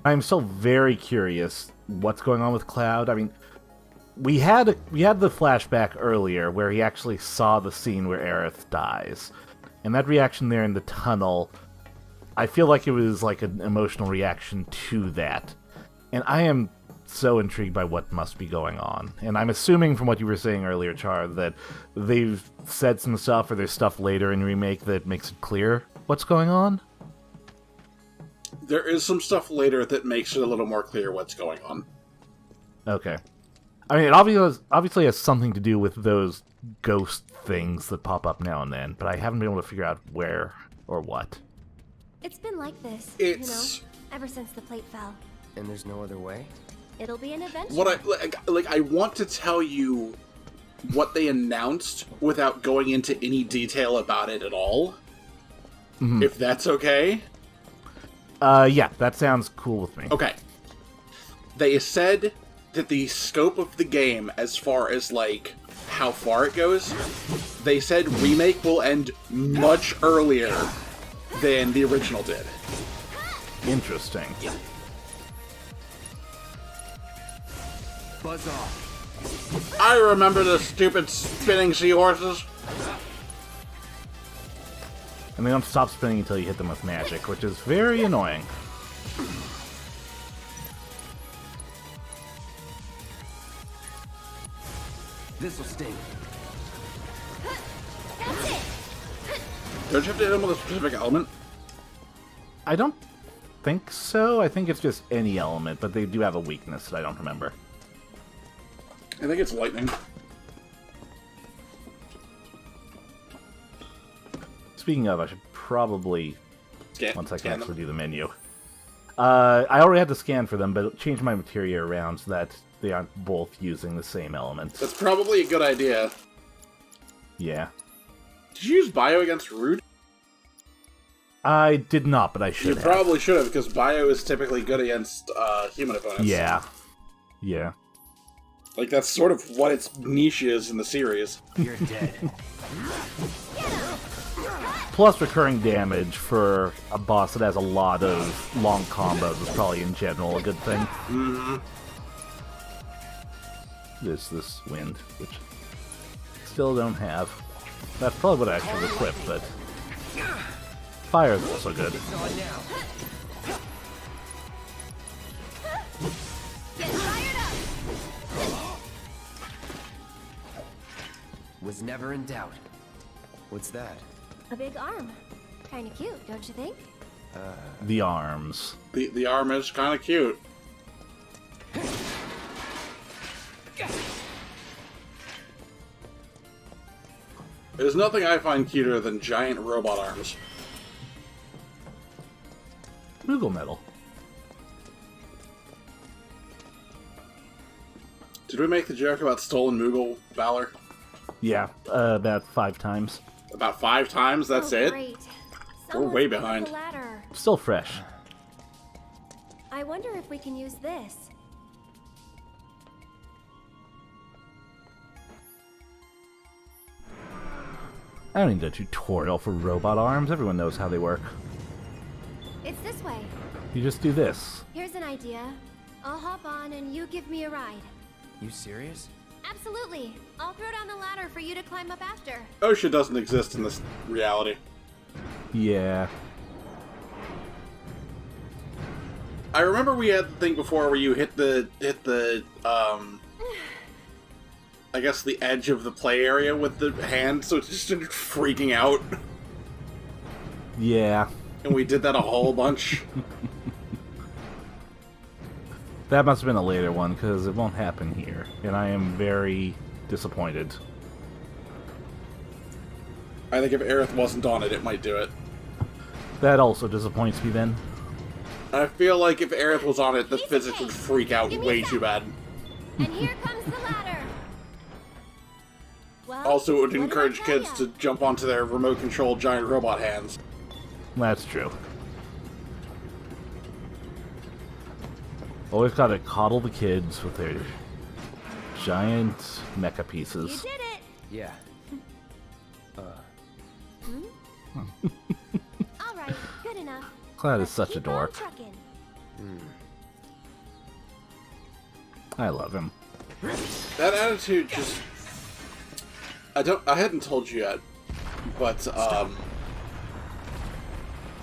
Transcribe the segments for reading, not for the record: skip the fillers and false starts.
I'm still very curious what's going on with Cloud. I mean, we had the flashback earlier where he actually saw the scene where Aerith dies, and that reaction there in the tunnel, I feel like it was like an emotional reaction to that, and I am so intrigued by what must be going on. And I'm assuming from what you were saying earlier, Char, that they've said some stuff or there's stuff later in Remake that makes it clear what's going on. There is some stuff later that makes it a little more clear what's going on. Okay. I mean, it obviously has something to do with those ghost things that pop up now and then, but I haven't been able to figure out where or what. It's been like this, It's... you know, ever since the plate fell. And there's no other way? It'll be an adventure. What I want to tell you what they announced without going into any detail about it at all. Mm-hmm. If that's okay? Yeah, that sounds cool with me. Okay. They said that the scope of the game, as far as, like, how far it goes, they said Remake will end much earlier than the original did. Interesting. Buzz off. I remember the stupid spinning seahorses. And they don't stop spinning until you hit them with magic, which is very annoying. This'll sting. That's it. Don't you have to hit them with a specific element? I don't think so. I think it's just any element, but they do have a weakness that I don't remember. I think it's lightning. Speaking of, I should probably, once I can scan actually them. do the menu. I already had to scan for them, but change my materia around so that they aren't both using the same elements. That's probably a good idea. Yeah. Did you use Bio against Root? I did not, but I should You have. probably should have, because Bio is typically good against human opponents. Yeah. Yeah. Like, that's sort of what its niche is in the series. You're dead. Plus recurring damage for a boss that has a lot of long combos is probably in general a good thing. Mm-hmm. This wind, which still don't have. That's probably what I should equip, but fire is also good. It's on now. Get fired up. Was never in doubt. What's that? A big arm. Kinda cute, don't you think? The arms. The arm is kind of cute. There's nothing I find cuter than giant robot arms. Moogle metal. Did we make the joke about stolen Moogle Valor? Yeah, about 5 times. About 5 times? That's Oh, it? Great. We're Someone's way put up behind. the ladder. Still fresh. I wonder if we can use this. I don't need a tutorial for robot arms. Everyone knows how they work. It's this way. You just do this. Here's an idea. I'll hop on and you give me a ride. You serious? Absolutely. I'll throw down the ladder for you to climb up after. OSHA doesn't exist in this reality. Yeah. I remember we had the thing before where you hit the I guess the edge of the play area with the hand, so it just started freaking out. Yeah. And we did that a whole bunch. That must have been a later one, because it won't happen here. And I am very disappointed. I think if Aerith wasn't on it, it might do it. That also disappoints me then. I feel like if Aerith was on it, the Easy physics thing. would freak out Give me way some. too bad. And here comes the ladder. Well, Also, it would what did I encourage tell kids ya? to jump onto their remote-controlled giant robot hands. That's true. Always gotta coddle the kids with their giant mecha You pieces. did it. Yeah. All right, good enough. Cloud is Let's such a keep on dork. trucking. I love him. That attitude just... I hadn't told you yet, but,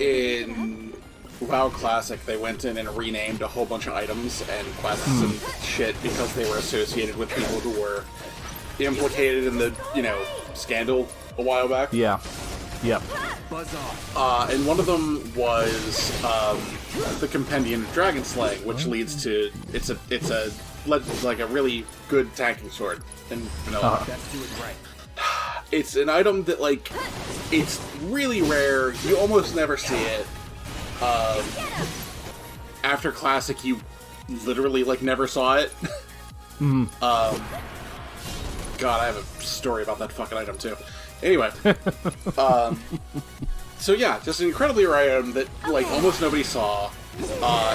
in WoW Classic, they went in and renamed a whole bunch of items and quests and shit because they were associated with people who were implicated in the, scandal a while back. Yeah. Yep. Buzz off. And one of them was the Compendium of Dragon Slaying, which leads to it's a really good tanking sword in vanilla. Let's do it right. It's an item that it's really rare. You almost never see it. After Classic, you literally never saw it. God, I have a story about that fucking item too. Anyway, so yeah, just an incredibly rare item that almost nobody saw.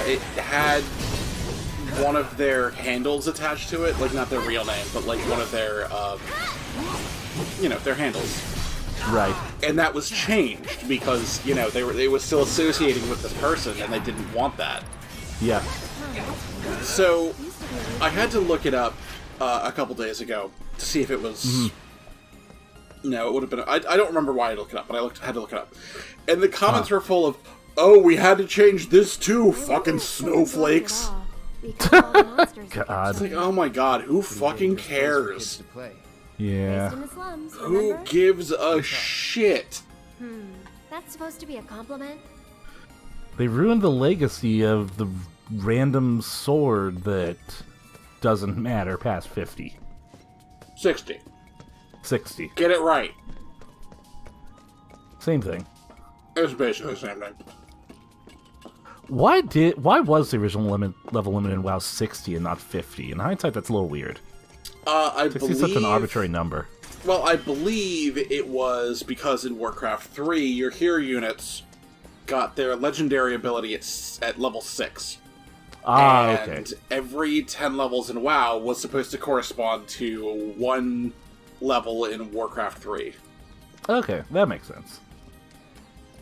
It had one of their handles attached to it, not their real name, but one of their, their handles. Right. And that was changed because they were still associating with this person, and they didn't want that. Yeah. So I had to look it up a couple days ago to see if it was. No, it would have been. I don't remember why I looked it up, but I had to look it up. And the comments were full of, "Oh, we had to change this too, fucking snowflakes." God. It's oh my god, who fucking Kids cares? to play. Yeah. In the slums, Who remember? gives a shit? That's supposed to be a compliment. They ruined the legacy of the random sword that doesn't matter past 50. 60. 60. Get it right. Same thing. It's basically the same thing. Why was the original level limit in WoW 60 and not 50? In hindsight, that's a little weird. I 60 believe... is such an arbitrary number. Well, I believe it was because in Warcraft 3, your hero units got their legendary ability at level 6. Ah, and okay. every 10 levels in WoW was supposed to correspond to 1 level in Warcraft 3. Okay, that makes sense.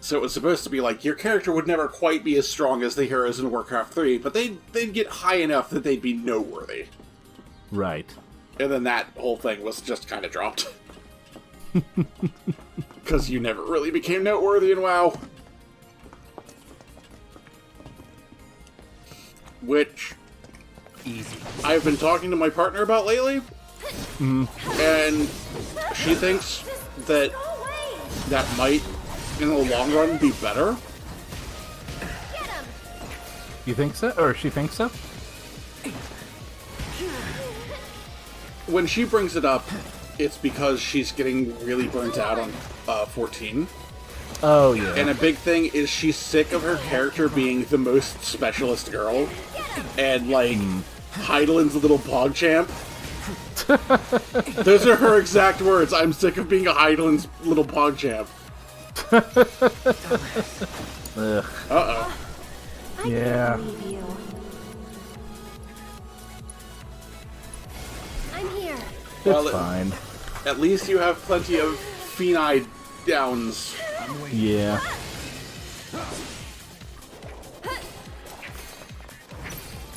So it was supposed to be your character would never quite be as strong as the heroes in Warcraft 3, but they'd get high enough that they'd be noteworthy. Right. And then that whole thing was just kind of dropped. Because you never really became noteworthy in WoW. Which Easy. I've been talking to my partner about lately. And she thinks that that might, in the long run, be better. You think so? Or she thinks so? When she brings it up, it's because she's getting really burnt out on 14. Oh, yeah. And a big thing is she's sick of her character being the most specialist girl. And, Heidelin's little PogChamp. Those are her exact words. I'm sick of being a Heidelin's little PogChamp. Ugh. Uh-oh. Yeah. Believe you. I'm here. It's fine. At least you have plenty of Phenide downs. Yeah.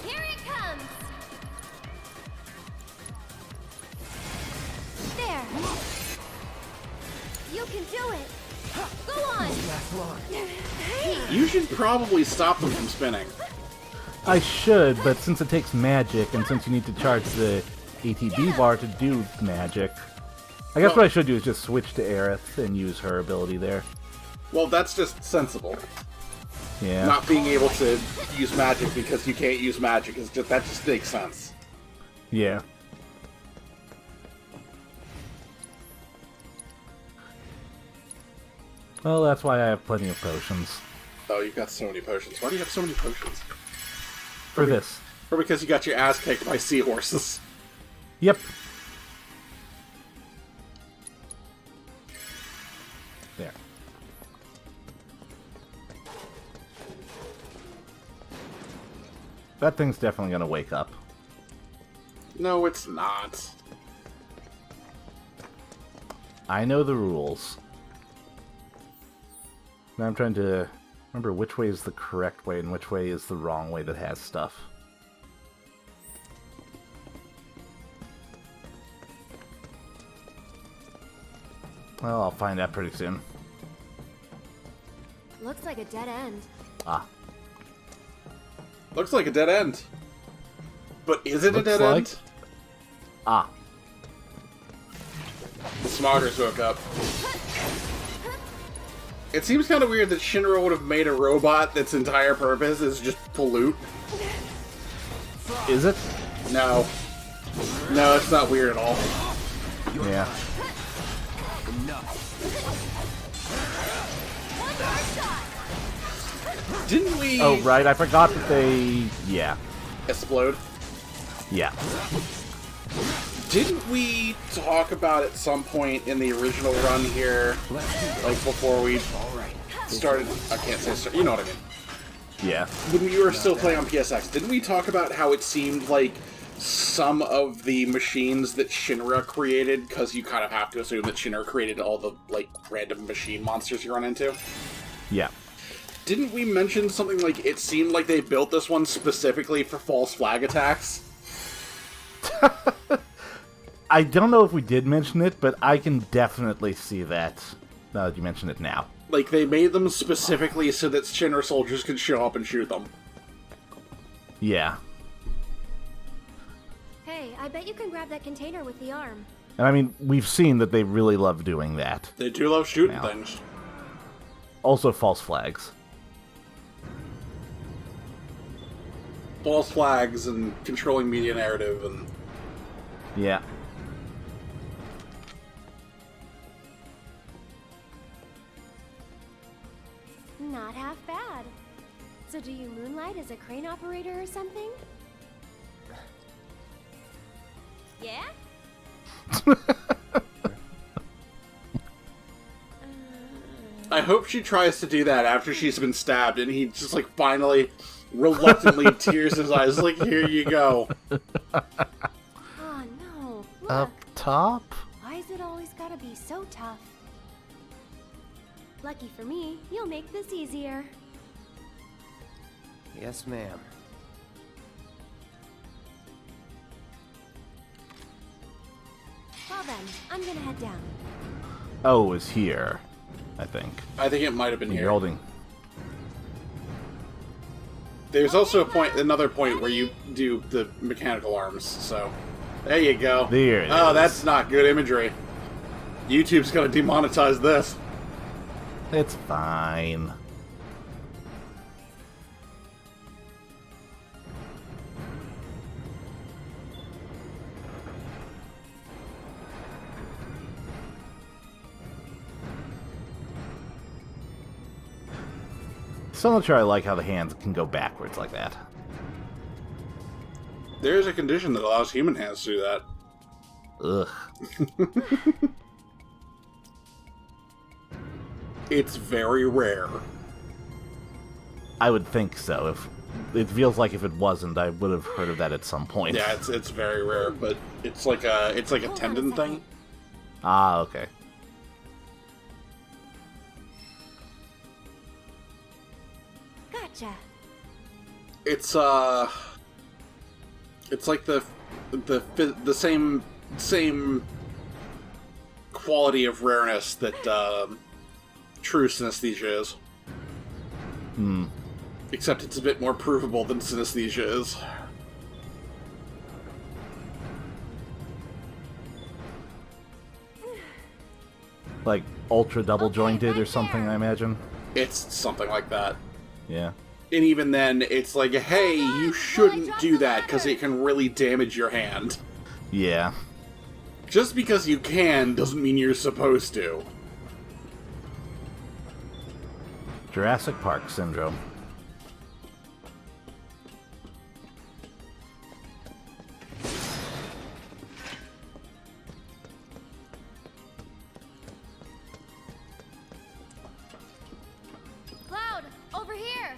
Here it comes. There. You can do it. Go on. You should probably stop them from spinning. I should, but since it takes magic, and since you need to charge the ATB bar to do magic, I guess what I should do is just switch to Aerith and use her ability there. Well, that's just sensible. Yeah. Not being able to use magic because you can't use magic is just that just makes sense. Yeah. Well, that's why I have plenty of potions. Oh, you've got so many potions. Why do you have so many potions? For this. Or because you got your ass kicked by seahorses. Yep. There. That thing's definitely gonna wake up. No, it's not. I know the rules. Now I'm trying to remember which way is the correct way and which way is the wrong way that has stuff. Well, I'll find out pretty soon. Looks like a dead end. Ah. Looks like a dead end. But is it Looks a dead like- end? Ah. The Smoggers woke up. It seems kind of weird that Shinra would have made a robot that's entire purpose is just pollute. Is it? No. No, it's not weird at all. Yeah. Didn't we Oh, right. I forgot that they... Yeah. explode? Yeah. Didn't we talk about at some point in the original run here, like before we started, I can't say, you know what I mean. Yeah. When we were still playing on PSX, didn't we talk about how it seemed like some of the machines that Shinra created, because you kind of have to assume that Shinra created all the, like, random machine monsters you run into? Yeah. Didn't we mention something like it seemed like they built this one specifically for false flag attacks? I don't know if we did mention it, but I can definitely see that now that you mention it now. Like, they made them specifically so that Shinra soldiers could show up and shoot them. Yeah. Hey, I bet you can grab that container with the arm. And I mean, we've seen that they really love doing that. They do love shooting Now. things. Also false flags. False flags and controlling media narrative and... Yeah. Not half bad. So do you moonlight as a crane operator or something? Yeah? I hope she tries to do that after she's been stabbed and he just, like, finally, reluctantly tears his eyes, like, here you go. Oh no. Look. Up top? Why is it always gotta be so tough? Lucky for me, you'll make this easier. Yes, ma'am. Well then, I'm gonna head down. O is here, I think. I think it might have been You're here. holding. There's also another point where you do the mechanical arms, so... There you go. There it Oh, is. that's not good imagery. YouTube's gonna demonetize this. It's fine. Still not sure I like how the hands can go backwards like that. There's a condition that allows human hands to do that. Ugh. It's very rare. I would think so. If it feels like if it wasn't, I would have heard of that at some point. Yeah, it's very rare, but it's like a Hold on a tendon thing. second. Ah, okay. Gotcha. It's like the same quality of rareness that true synesthesia is. Hmm. Except it's a bit more provable than synesthesia is. Like ultra double Okay, jointed or right something, there. I imagine. It's something like that. Yeah. And even then, it's like, hey, you shouldn't do that because it can really damage your hand. Yeah. Just because you can doesn't mean you're supposed to. Jurassic Park syndrome. Cloud, over here.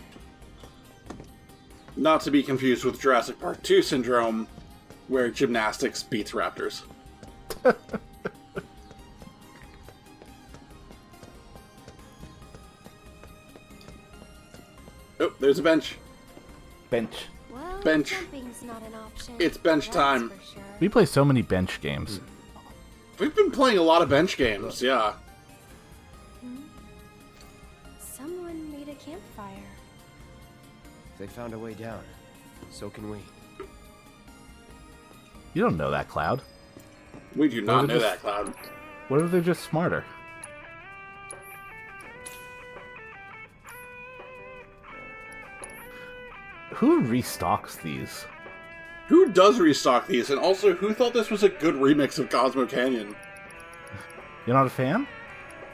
Not to be confused with Jurassic Park 2 syndrome, where gymnastics beats raptors. Oh, there's a bench. Bench. Well, Bench. jumping's not an option. It's bench That's time. for sure. We play so many bench games. We've been playing a lot of bench games, yeah. campfire. If they found a way down, so can we. You don't know that, Cloud. We do not know just- that, Cloud. What if they're just smarter? Who restocks these? Who does restock these? And also, who thought this was a good remix of Cosmo Canyon? You're not a fan?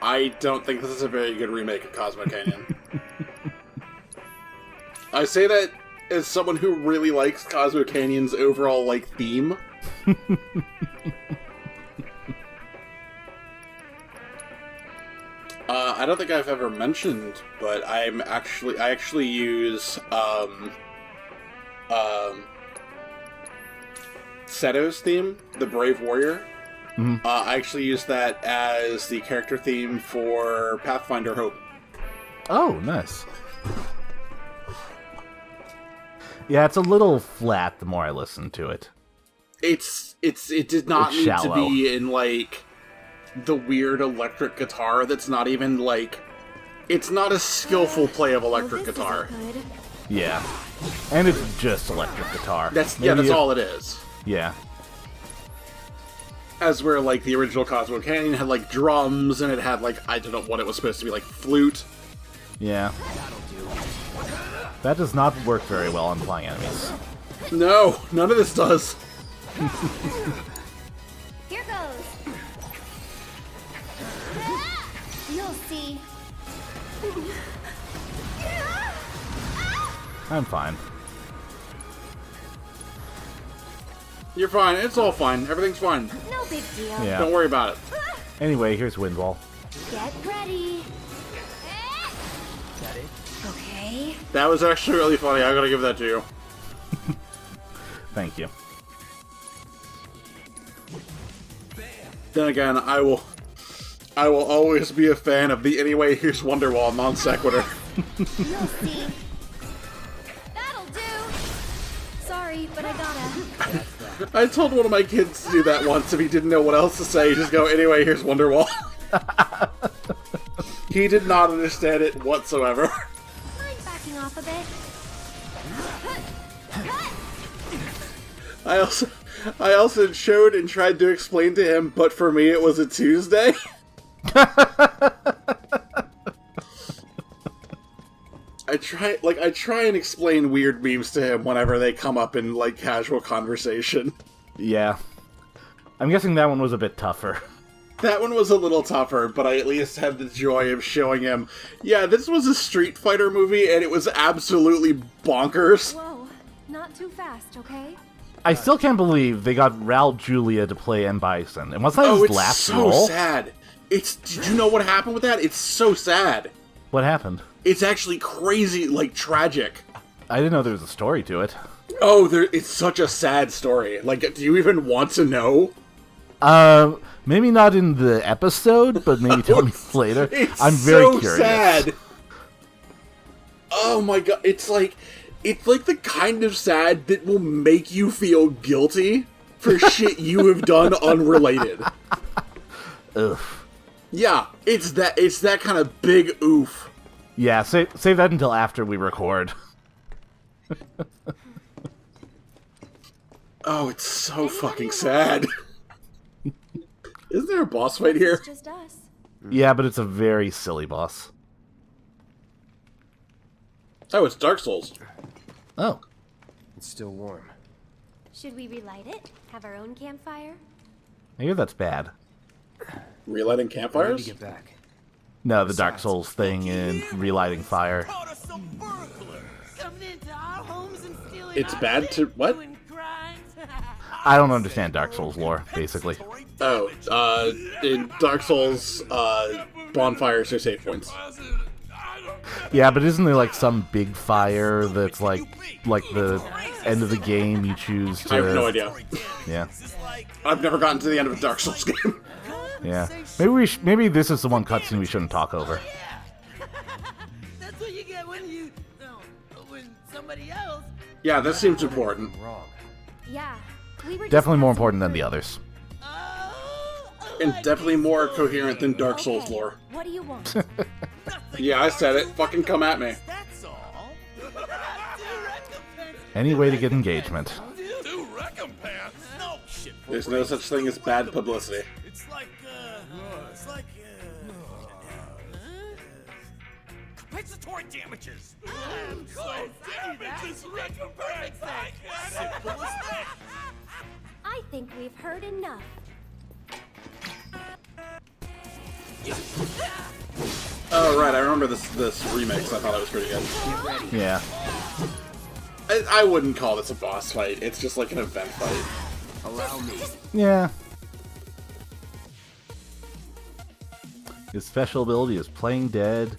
I don't think this is a very good remake of Cosmo Canyon. I say that as someone who really likes Cosmo Canyon's overall, like, theme. I don't think I've ever mentioned, but I actually use, Seto's theme, the Brave Warrior. Mhm. I actually use that as the character theme for Pathfinder Hope. Oh, nice. Yeah, it's a little flat the more I listen to it. It did not It's need shallow. to be in, like, the weird electric guitar that's not even, like... It's not a skillful play of electric Well, this guitar. isn't good. Yeah. And it's just electric guitar. That's Maybe all it is. Yeah. As where, like, the original Cosmo Canyon had, like, drums, and it had, like, I don't know what it was supposed to be, like, flute. Yeah. That does not work very well on flying enemies. No, none of this does. Here goes. You'll see. I'm fine. You're fine. It's all fine. Everything's fine. No big deal. Yeah. Don't worry about it. Anyway, here's Windwall. Get ready. That it? Okay. That was actually really funny. I gotta give that to you. Thank you. Then again, I will always be a fan of the anyway here's Wonderwall non sequitur. You'll see. That'll do. Sorry, but I gotta. I told one of my kids to do that once if he didn't know what else to say, just go, anyway, here's Wonderwall. He did not understand it whatsoever. Mind backing off a bit? I also showed and tried to explain to him, but for me it was a Tuesday. I try and explain weird memes to him whenever they come up in, like, casual conversation. Yeah. I'm guessing that one was a bit tougher. That one was a little tougher, but I at least had the joy of showing him, yeah, this was a Street Fighter movie, and it was absolutely bonkers. Whoa, not too fast, okay? I still can't believe they got Raul Julia to play M. Bison. And wasn't that Oh, his it's last so role? sad. Did you know what happened with that? It's so sad. What happened? It's actually crazy, like, tragic. I didn't know there was a story to it. Oh, it's such a sad story. Like, do you even want to know? Maybe not in the episode, but maybe tell me later. It's I'm very so curious. sad. Oh my god, it's like the kind of sad that will make you feel guilty for shit you have done unrelated. Ugh. Yeah, it's that kind of big oof. Yeah, save that until after we record. Oh, it's so fucking sad. Isn't there a boss fight here? It's just us. Yeah, but it's a very silly boss. Oh, it's Dark Souls. Oh. It's still warm. Should we relight it? Have our own campfire? I hear that's bad. Relighting I need to campfires? get back. No, the Dark Souls thing in relighting fire. It's bad to... what? I don't understand Dark Souls lore, basically. Oh, in Dark Souls, bonfires are save points. Yeah, but isn't there like some big fire that's like the end of the game you choose to... I have no idea. Yeah. I've never gotten to the end of a Dark Souls game. Yeah. Maybe this is the one cutscene we shouldn't talk over. That's what you get when somebody else. Yeah, that seems important. Wrong. Yeah. We were just Definitely more passing important than through. the others. And definitely more coherent than Dark Souls Okay, lore. What do you want? Yeah, I said it. Fucking come at me. That's Any way to get engagement. Two recompense? No shit. There's no such thing as bad publicity. It's like compensatory damages. So damages recompense. Simple as that. I think we've heard enough. Oh, right, I remember this remake, so I thought it was pretty good. Yeah. I wouldn't call this a boss fight, it's just like an event fight. Allow me. Yeah. His special ability is playing dead.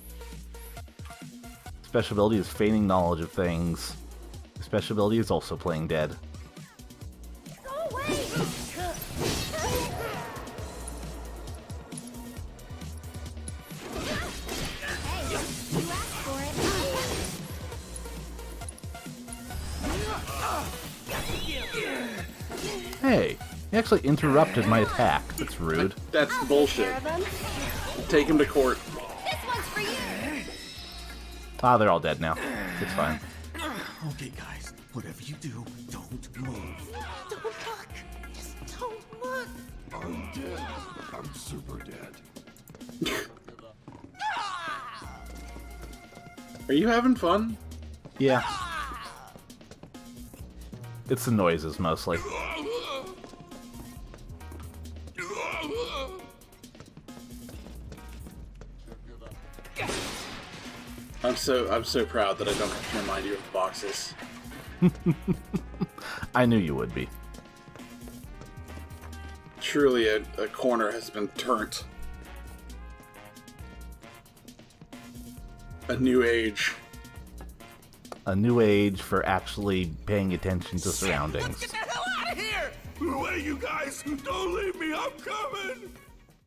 Special ability is feigning knowledge of things. His special ability is also playing dead. Go away! Hey, you asked for it. Hey, he actually interrupted my attack. That's rude. That's I'll bullshit. take care of them. Take him to court. This one's for you. Ah, they're all dead now. It's fine. Okay, guys, whatever you do, don't move. Don't look. Just don't look. I'm dead. I'm super dead. Are you having fun? Yeah. It's the noises mostly. I'm so proud that I don't have to remind you of the boxes. I knew you would be. Truly a corner has been turned. A new age. A new age for actually paying attention to surroundings. Let's get the hell out of here! Wait, you guys! Don't leave me! I'm coming!